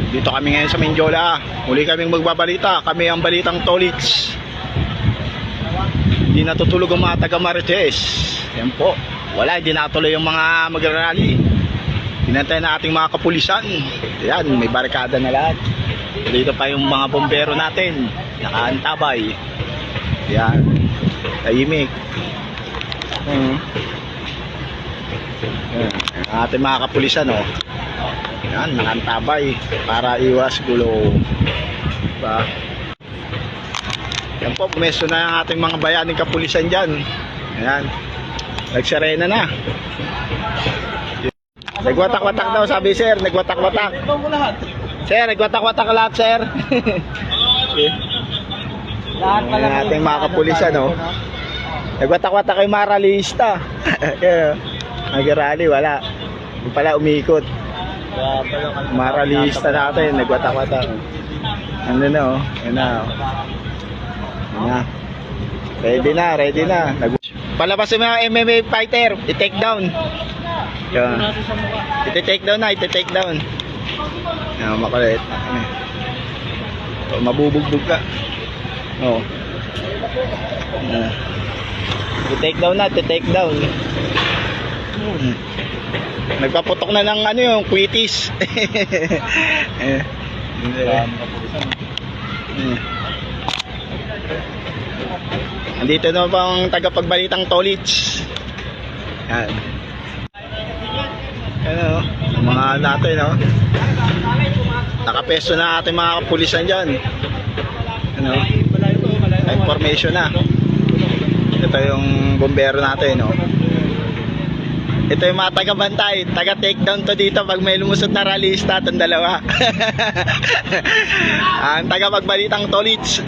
Dito kami ngayon sa Mindiola. Muli kaming magbabalita. Kami ang balitang Tolits. Hindi natutulog ang mga taga Marites. Yan po. Wala, hindi natuloy yung mga magrarally. Pinantay na ating mga kapulisan. Yan, may barikada na lahat. Dito pa yung mga bombero natin. Nakaantabay. Yan. Tahimik. Yan. Ang ating mga kapulisan, oh. Yan, nakaantabay para iwas gulo. Diba? Yan po, pumesto na ang ating mga bayaning kapulisan dyan. Yan. Nagsarena na. Nagwatak-watak daw, sabi sir. Nagwatak-watak. Sir, nagwatak-watak lahat, sir. Lahat pala ang ating mga kapulisan, oh. Nagwatak-watak kay Maralista. Nag-rally, wala. Yung pala umikot. Maralista natin, nagwatak-watak. Ano na, oh. Yan na, oh. Yan na. Ready na, ready na. Palabas yung mga MMA fighter. I-take down. Yan. Iti-take down na, iti-take down. Yan, makulit. Mabubugbog ka. Oo. I-take down na, iti-take down. Nagpaputok na ng ano yung quitis. Andito na pang tagapagbalitang Tolits. Yan. Ano, mga natin, no? Nakapesto na ating mga kapulisan dyan. Ano? Information na. Ito yung bombero natin, no? Ito yung mga taga-bantay, taga-takedown to dito pag may lumusot na rallyista, itong dalawa. Ang taga-pagbalitang Tolits.